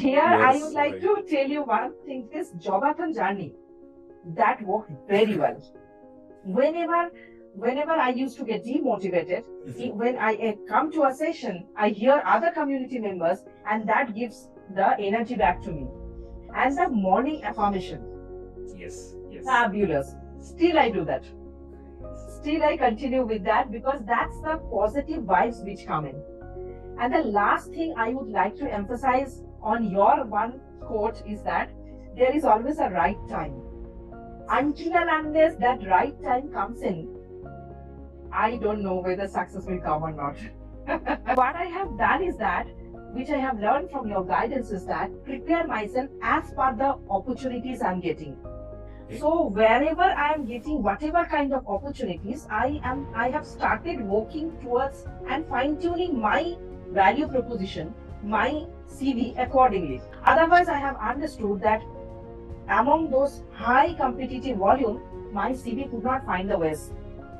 Here, I would Yes, like right. to tell you one thing, this Jobathon journey that worked very well. Whenever, whenever I used to get demotivated, when I come to a session, I hear other community members, and that gives the energy back to me. And the morning affirmation, Yes, yes. fabulous. Still, I do that. Still, I continue with that because that's the positive vibes which come in. And the last thing I would like to emphasize on your one quote is that there is always a right time. Until and unless that right time comes in, I don't know whether success will come or not. What I have done is that, which I have learned from your guidance, is that prepare myself as per the opportunities I'm getting. So wherever I am getting whatever kind of opportunities, I have started working towards and fine-tuning my value proposition, my CV accordingly. Otherwise, I have understood that among those high competitive volume, my CV could not find the ways.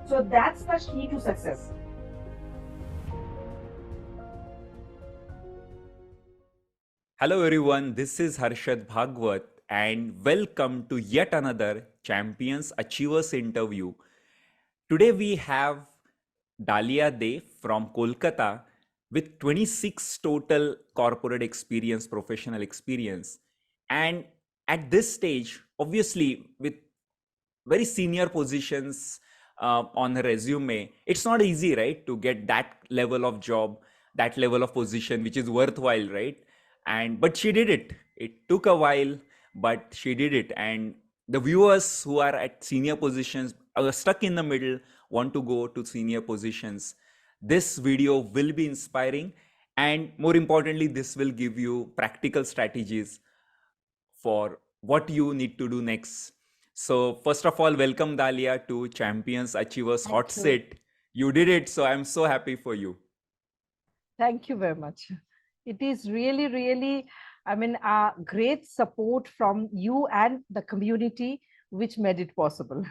So that's the key to success. Hello everyone, this is Harshad Bhagwat and welcome to yet another Champions Achievers interview. Today we have Dalia De from Kolkata with 26 total corporate experience, professional experience. And at this stage, obviously with very senior positions on her resume, it's not easy, right, to get that level of job, that level of position, which is worthwhile, right? And but she did it. It took a while, but she did it. And the viewers who are at senior positions are stuck in the middle, want to go to senior positions. This video will be inspiring, and more importantly, this will give you practical strategies for what you need to do next. So first of all, welcome Dalia to Champions Achievers Hot Thank you. Seat. You did it, so I'm so happy for you. Thank you very much. It is really, really, great support from you and the community which made it possible.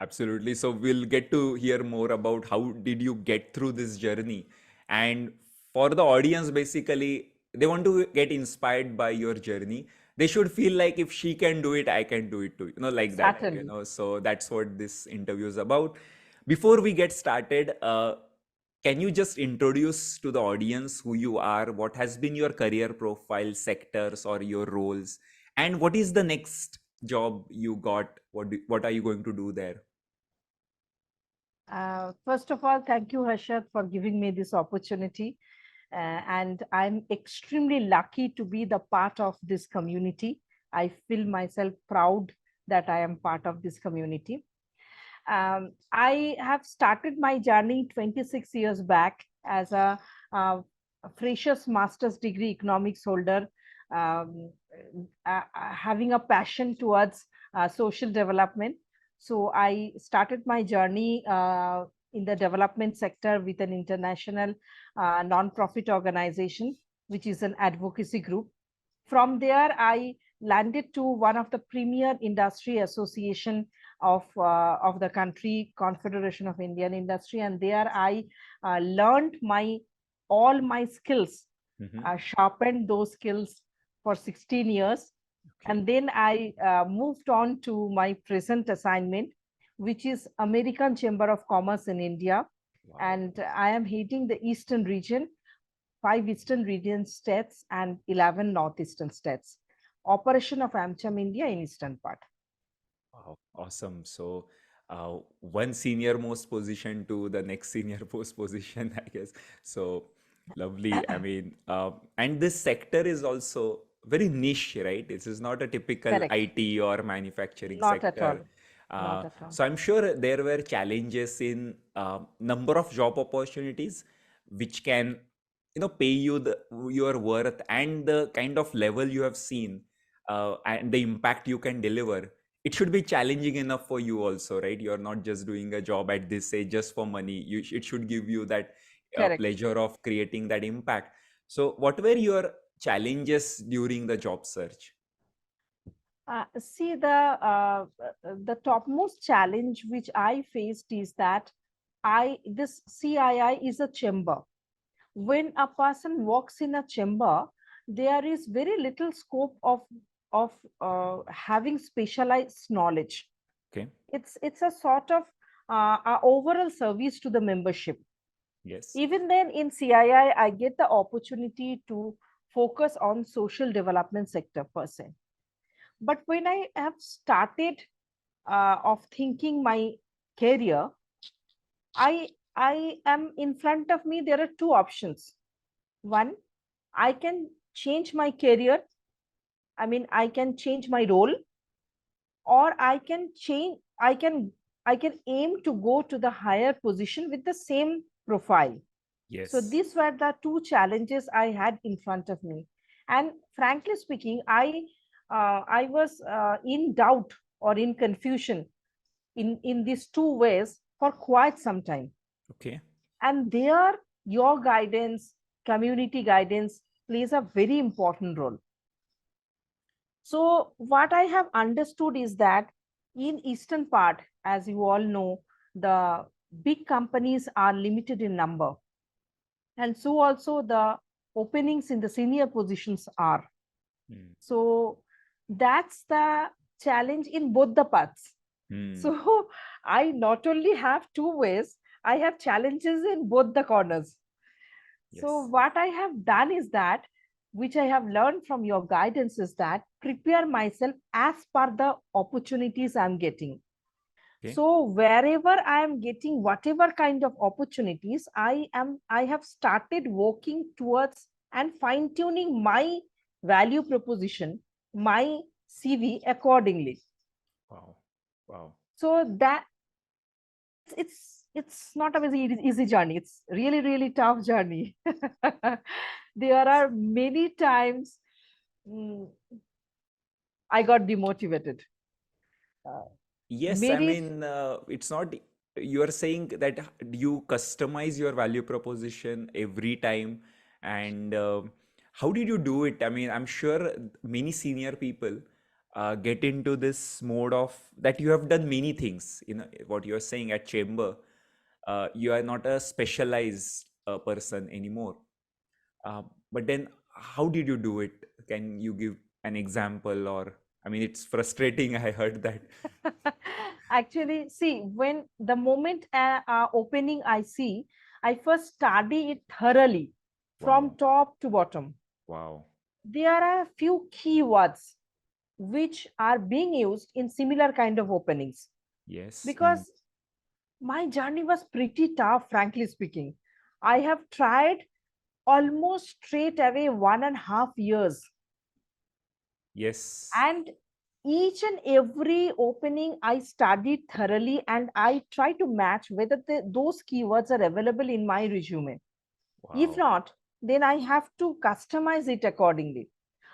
Absolutely. So we'll get to hear more about how did you get through this journey. And for the audience, basically, they want to get inspired by your journey. They should feel like if she can do it, I can do it too. Like that. Certainly. So that's what this interview is about. Before we get started, can you just introduce to the audience who you are, what has been your career profile, sectors, or your roles, and what is the next job you got? What are you going to do there? First of all, thank you, Harshad, for giving me this opportunity. And I'm extremely lucky to be the part of this community. I feel myself proud that I am part of this community. I have started my journey 26 years back as a freshers master's degree economics holder, um, having a passion towards social development. So I started my journey in the development sector with an international non-profit organization, which is an advocacy group. From there, I landed to one of the premier industry association of the country, Confederation of Indian Industry, and there I learned all my skills, Mhm. sharpened those skills for 16 years, Okay. and then I moved on to my present assignment, which is American Chamber of Commerce in India, Wow. and I am heading the Eastern region, 5 Eastern region states and 11 Northeastern states. Operation of AmCham India in Eastern part. Wow. Awesome. So, one senior most position to the next senior post position, I guess. So, lovely. I mean, and this sector is also very niche, right? This is not a typical Correct. IT or manufacturing Not at all. sector. Not at all. So, I'm sure there were challenges in number of job opportunities, which can, pay you your worth and the kind of level you have seen, and the impact you can deliver. It should be challenging enough for you also, right? You're not just doing a job at this age just for money. It should give you that Correct. pleasure of creating that impact. So what were your challenges during the job search? See, the topmost challenge which I faced is that this CII is a chamber. When a person walks in a chamber, there is very little scope of having specialized knowledge. Okay. It's a sort of a overall service to the membership. Yes. Even then, in CII, I get the opportunity to focus on social development sector per se. But when I have started of thinking my career, I am in front of me. There are two options. One, I can change my career. I mean, I can change my role, or I can aim to go to the higher position with the same profile. So Yes. these were the two challenges I had in front of me. And frankly speaking, I was in doubt or in confusion in these two ways for quite some time. Okay. And there, your guidance, community guidance plays a very important role. So what I have understood is that in eastern part, as you all know, the big companies are limited in number, and so also the openings in the senior positions are. Hmm. So that's the challenge in both the paths. Hmm. So I not only have two ways, I have challenges in both the corners. So Yes. what I have done is that, which I have learned from your guidance, is that prepare myself as per the opportunities I'm getting. Okay. So wherever I am getting whatever kind of opportunities, I have started working towards and fine tuning my value proposition, my CV accordingly. Wow. Wow. So that it's not a very easy journey. It's really tough journey. There are many times mm, I got demotivated. Uh, Yes, I Many mean, it's not, you are saying that you customize your value proposition every time. And how did you do it? I mean, I'm sure many senior people get into this mode of that you have done many things. You know, what you're saying at Chamber, you are not a specialized person anymore. Uh, but then, how did you do it? Can you give an example? Or, I mean, it's frustrating. I heard that. actually, see, when the moment opening I see, I first study it thoroughly from Wow. top to bottom. Wow. There are a few keywords which are being used in similar kind of openings, Yes. Mm. because my journey was pretty tough, frankly speaking. I have tried almost straight away 1.5 years, Yes. and each and every opening I studied thoroughly, and I try to match whether those keywords are available in my resume. If Wow. not, then I have to customize it accordingly.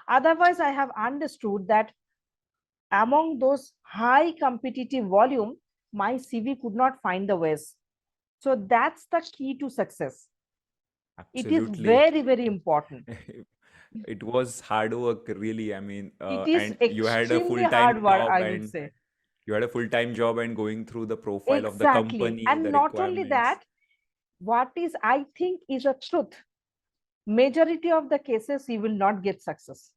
Otherwise, I have understood that among those high competitive volume, my CV could not find the ways. So that's the key to success. It is Absolutely. very important. It was hard work, really. I mean, It is and you had a extremely full-time hard work, job I would and say. you had a full-time job and going through the profile of the Exactly. company, And the not only requirements. that, what is I think is a truth. Majority of the cases you will not get success.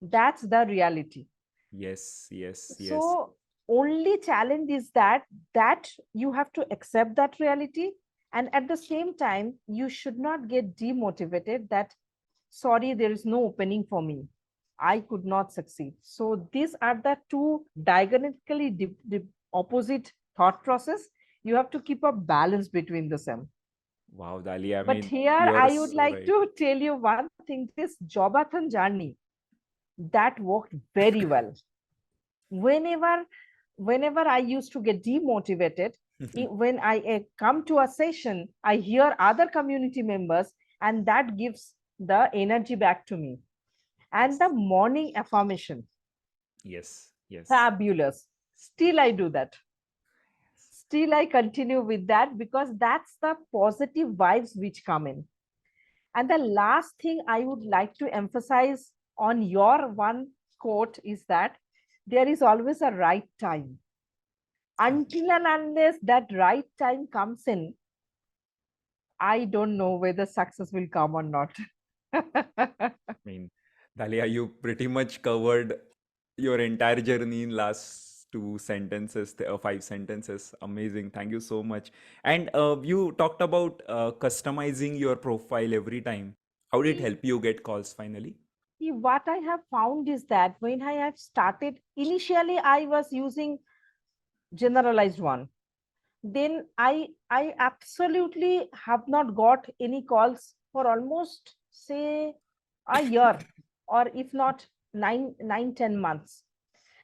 That's the reality. Yes, yes, yes. So only challenge is that you have to accept that reality, and at the same time you should not get demotivated that sorry, there is no opening for me, I could not succeed. So these are the two diagonally opposite thought process. You have to keep a balance between the same. Wow, Dali, I But mean, here you are I would so like right. to tell you one thing: this Jobathon journey that worked very well. Whenever I used to get demotivated, when I come to a session, I hear other community members, and that gives the energy back to me. And the morning affirmation, Yes, yes. fabulous. Still I do that. Still I continue with that, because that's the positive vibes which come in. And the last thing I would like to emphasize on your one quote is that there is always a right time. Until and unless that right time comes in, I don't know whether success will come or not. I mean, Dalia, you pretty much covered your entire journey in last two sentences, 5 sentences. Amazing. Thank you so much. And you talked about customizing your profile every time. How did it See, help you get calls finally? see, what I have found is that when I have started, initially I was using generalized one. Then I absolutely have not got any calls for almost say a year, or if not 9, 9, 10 months.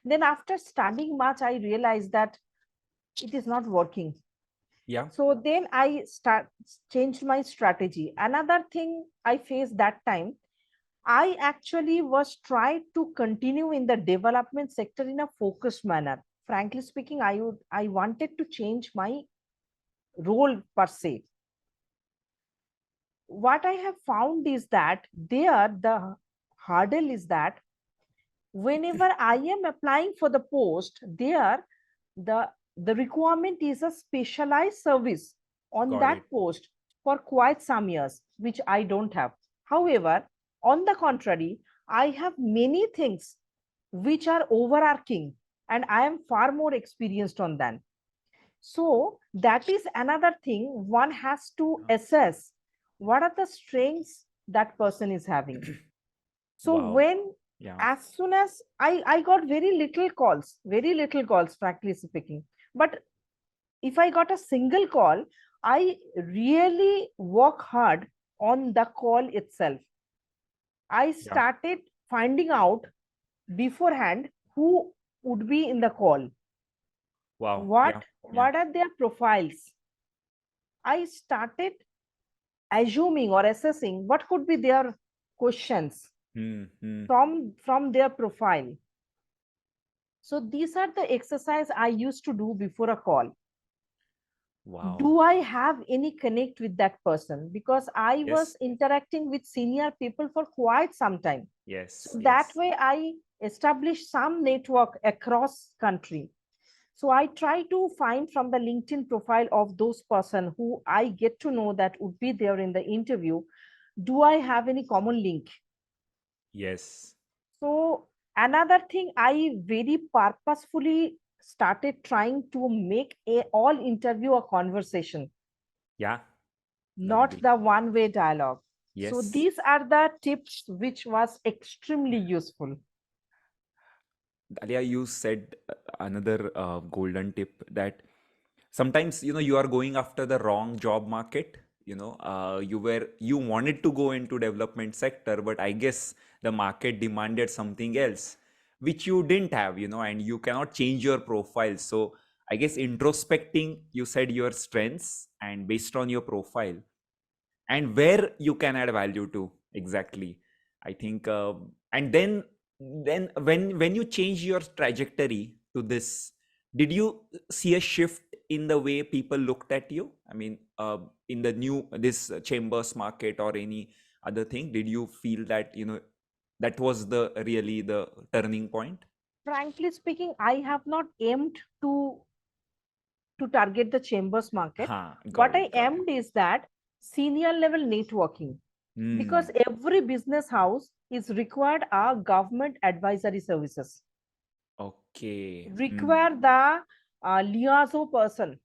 Then after studying much, I realized that it is not working. Yeah, So then I changed my strategy. Another thing I faced that time, I actually was tried to continue in the development sector in a focused manner. Frankly speaking, I wanted to change my role per se. What I have found is that there the hurdle is that whenever I am applying for the post, there the the requirement is a specialized service on got that it. post for quite some years, which I don't have. However, on the contrary, I have many things which are overarching, and I am far more experienced on that. So that is another thing one has to assess what are the strengths that person is having. So Wow. when Yeah. as soon as I got very little calls, frankly speaking. But if I got a single call, I really work hard on the call itself. I Yeah. started finding out beforehand who would be in the call, Wow. what Yeah. Yeah. what are their profiles. I started assuming or assessing what could be their questions Hmm. Hmm. from their profile. So these are the exercise I used to do before a call. Wow. Do I have any connect with that person? Because I was Yes. interacting with senior people for quite some time. Yes. So that Yes. way I established some network across country. So I try to find from the LinkedIn profile of those person who I get to know that would be there in the interview. Do I have any common link? Yes. So another thing I very purposefully started trying to make a all interview a conversation, Yeah. not Agree. the one way dialogue. So Yes. these are the tips which was extremely useful. Dalia, you said another golden tip that sometimes you are going after the wrong job market. You wanted to go into development sector, but I guess the market demanded something else, which you didn't have. And you cannot change your profile. So I guess introspecting, you said your strengths and based on your profile and where you can add value to exactly. I think and then when you change your trajectory to this, did you see a shift in the way people looked at you? I mean, in the new this chambers market or any other thing, did you feel that that was the really the turning point? Frankly speaking, I have not aimed to target the chambers market. Ha, What got I it, got it. aimed is that senior level networking, because Hmm. every business house is required our government advisory services, Okay. Hmm. require the liaison person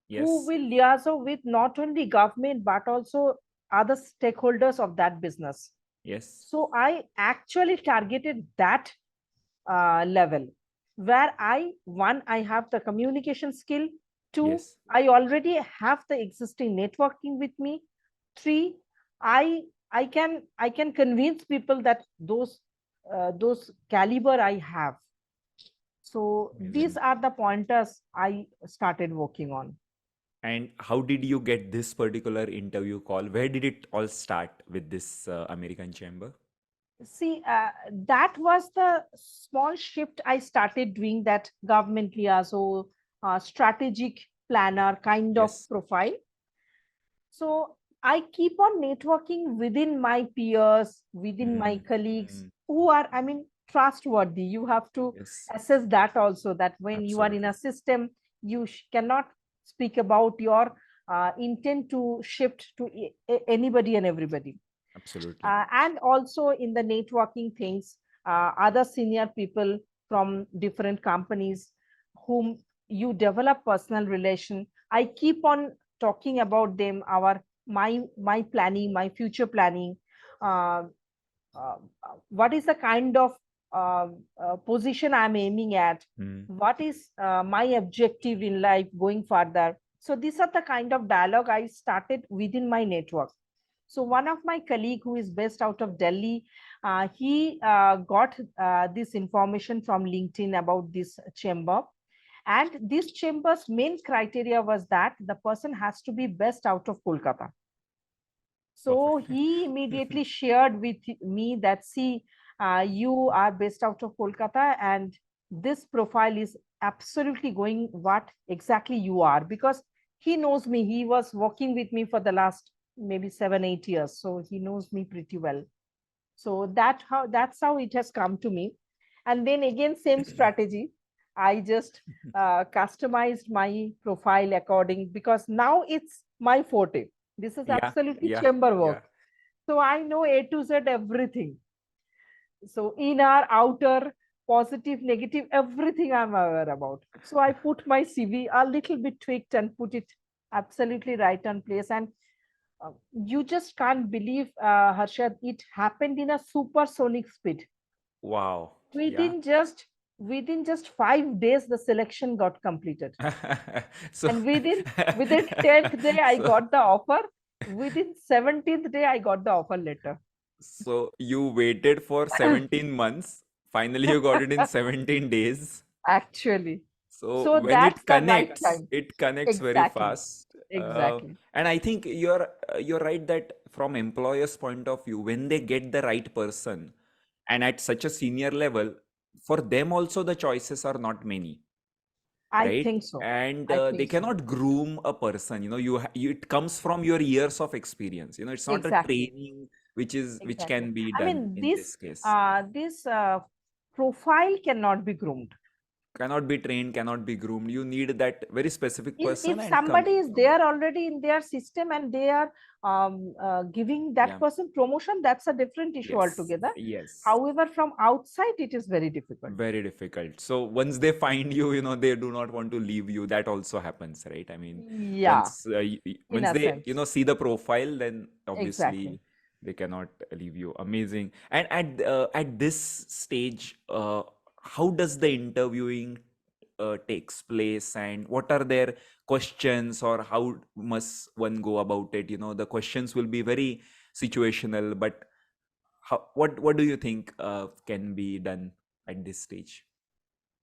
who Yes. will liaison with not only government but also other stakeholders of that business. Yes. So I actually targeted that level where I have the communication skill. Two, Yes. I already have the existing networking with me. Three, I can convince people that those caliber I have. So these Amazing. are the pointers I started working on. And how did you get this particular interview call? Where did it all start with this American Chamber? See, that was the small shift I started doing, that government liaison, strategic planner kind of Yes. profile. So I keep on networking within my peers, within my Mm, colleagues mm, who are, I mean, trustworthy. You have to yes, assess that also, that when you are in a absolutely. system, you cannot speak about your intent to shift to anybody and everybody. Absolutely. And also in the networking things, other senior people from different companies whom you develop personal relation. I keep on talking about them, our my planning, my future planning. uh, what is the kind of position I'm aiming at, Mm. what is my objective in life going further. So these are the kind of dialogue I started within my network. So one of my colleague who is based out of Delhi, he got this information from LinkedIn about this chamber. And this chamber's main criteria was that the person has to be based out of Kolkata. So Perfect. he immediately shared with me that, see, you are based out of Kolkata, and this profile is absolutely going what exactly you are, because he knows me. He was working with me for the last maybe 7 8 years, so he knows me pretty well. So that's how it has come to me. And then again, same strategy. I just customized my profile according, because now it's my forte. This is Yeah, absolutely yeah, chamber yeah. work. So I know A to Z everything. So inner, outer, positive, negative, everything I'm aware about. So I put my CV a little bit tweaked and put it absolutely right on place. And you just can't believe, Harshad, it happened in a supersonic speed. Wow. Yeah. Within just 5 days, the selection got completed. So, And within 10th day, I so, got the offer. Within 17th day, I got the offer letter. so you waited for 17 months. Finally, you got it in 17 days. Actually. So So when that's the right time. it connects very Exactly. fast. Exactly. And I think you're right that from employer's point of view, when they get the right person and at such a senior level, for them also the choices are not many, I right? think so. And I they think so. cannot groom a person. It comes from your years of experience. It's not a Exactly. training which Exactly. can be I done mean, in this this case. profile cannot be groomed. Cannot be trained, cannot be groomed. You need that very specific person If and somebody coming is from. there already in their system and they are giving that Yeah. person promotion, that's a different issue Yes. altogether. Yes. However, from outside, it is very difficult. Very difficult. So once they find you, they do not want to leave you. That also happens, right? I mean, Yeah, in once a they, sense. see the profile, then Exactly. obviously they cannot leave you. Amazing. And at this stage, how does the interviewing takes place, and what are their questions, or how must one go about it? The questions will be very situational, but what do you think can be done at this stage?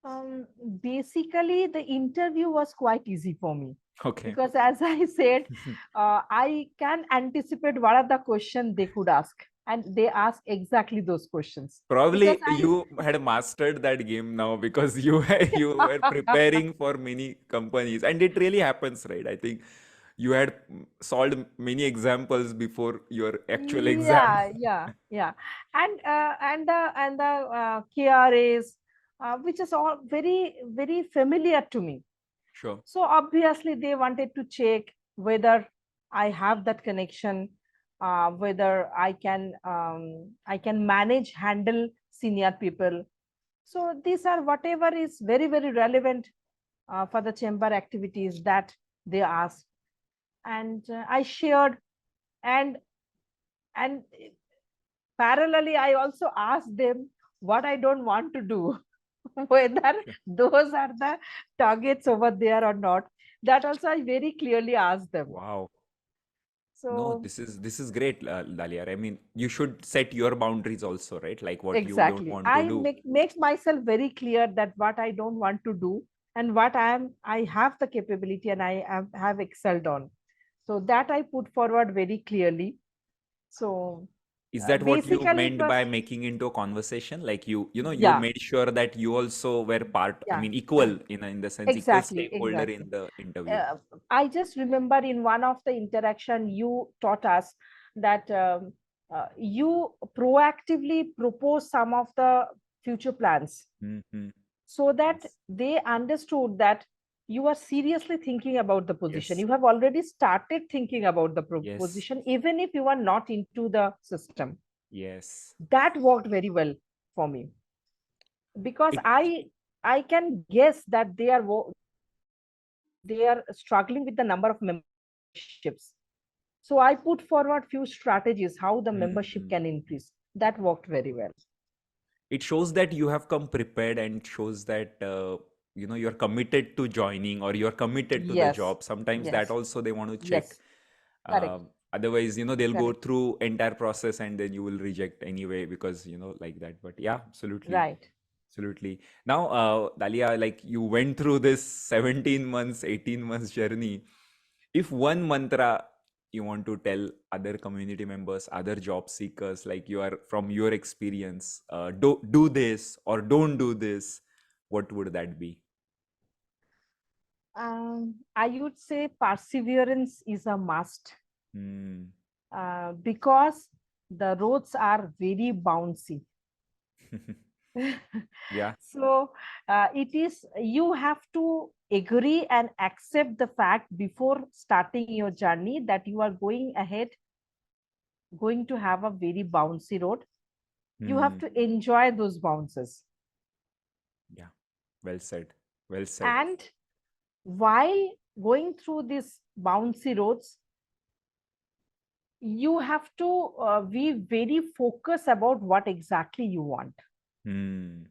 Um, Basically, the interview was quite easy for me, Okay. because, as I said, I can anticipate what are the questions they could ask, and they ask exactly those questions. Because Probably you had mastered that game now because you were preparing for many companies, and it really happens, right? I think you had solved many examples before your actual exam. yeah, and the KRAs, which is all very very familiar to me. Sure. So obviously they wanted to check whether I have that connection, whether I can manage, handle senior people. So these are whatever is very very relevant for the chamber activities that they asked, and I shared. And and parallelly, I also asked them what I don't want to do, whether Sure. those are the targets over there or not. That also I very clearly asked them. Wow. No, So this is great, Dalia. I mean, you should set your boundaries also, right? Like what you don't exactly, want to I do. make myself very clear that what I don't want to do, and what I have the capability and have excelled on. So that I put forward very clearly. So Is that what you basically it meant was, by making into a conversation? Like you yeah, made sure that you also were part, I yeah, mean, equal in the sense, equal exactly, stakeholder exactly. in the interview. uh, I just remember in one of the interaction you taught us that you proactively propose some of the future plans, Hmm. so that Yes. they understood that you are seriously thinking about the position. Yes. You have already started thinking about the Yes. position, even if you are not into the system. Yes. That worked very well for me, because It. I can guess that they are struggling with the number of memberships. So I put forward few strategies how the membership Hmm. can increase. That worked very well. It shows that you have come prepared and shows that you're committed to joining or you're committed to the Yes, job. Sometimes that yes, also they want to check. yes. Correct, Otherwise, they'll go correct. through entire process and then you will reject anyway because like that. But yeah, absolutely. Right. Absolutely. Now, Dalia, like you went through this 17 months, 18 months journey. If one mantra you want to tell other community members, other job seekers, like you are from your experience, do this or don't do this, what would that be? I would say perseverance is a must, Hmm. because the roads are very bouncy. Yeah. So it is, you have to agree and accept the fact before starting your journey that you are going ahead, going to have a very bouncy road. You have Hmm. to enjoy those bounces. Yeah. Well said. Well said. And while going through these bouncy roads, you have to be very focused about what exactly you want. Hmm.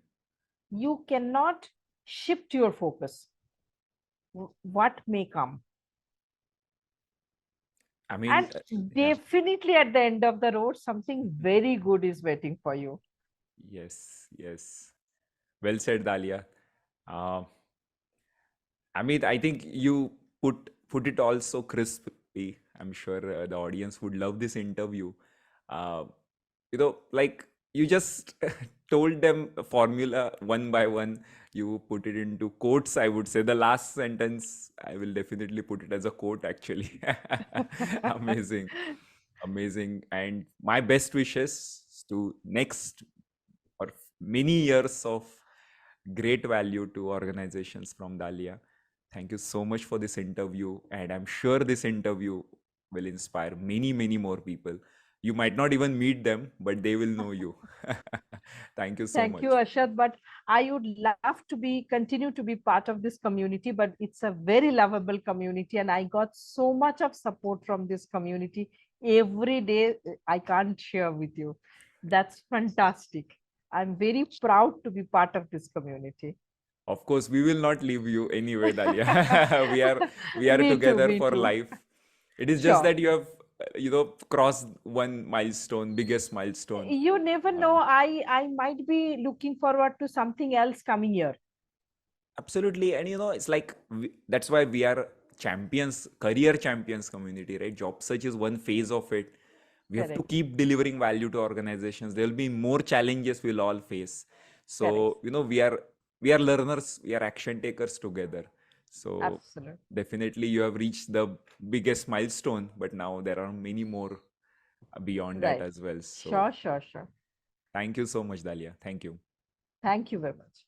You cannot shift your focus. What may come. I mean, And yeah. definitely at the end of the road, something very good is waiting for you. Yes. Yes. Well said, Dalia. Uh, I mean, I think you put it all so crisply. I'm sure the audience would love this interview. Uh, like you just told them a formula one by one. You put it into quotes. I would say the last sentence. I will definitely put it as a quote. Actually, amazing, amazing. And my best wishes to next or many years of great value to organizations from Dalia. Thank you so much for this interview. And I'm sure this interview will inspire many, many more people. You might not even meet them, but they will know you. Thank you so Thank you, much. Ashad. But I would love to be continue to be part of this community. But it's a very lovable community, and I got so much of support from this community every day. I can't share with you. That's fantastic. I'm very proud to be part of this community. Of course, we will not leave you anyway, Dalia. we are Me too, together me for too. life. It is just Sure. that you have, crossed one milestone, biggest milestone. You never know. Uh, I might be looking forward to something else coming here. Absolutely. And it's like that's why we are champions, career champions community, right? Job search is one phase of it. We have to Correct. keep delivering value to organizations. There will be more challenges we'll all face. Correct. So, we are learners, we are action takers together. So Absolutely. definitely you have reached the biggest milestone, but now there are many more beyond that Right. as well. So Sure, sure, sure. thank you so much, Dalia. Thank you. Thank you very much.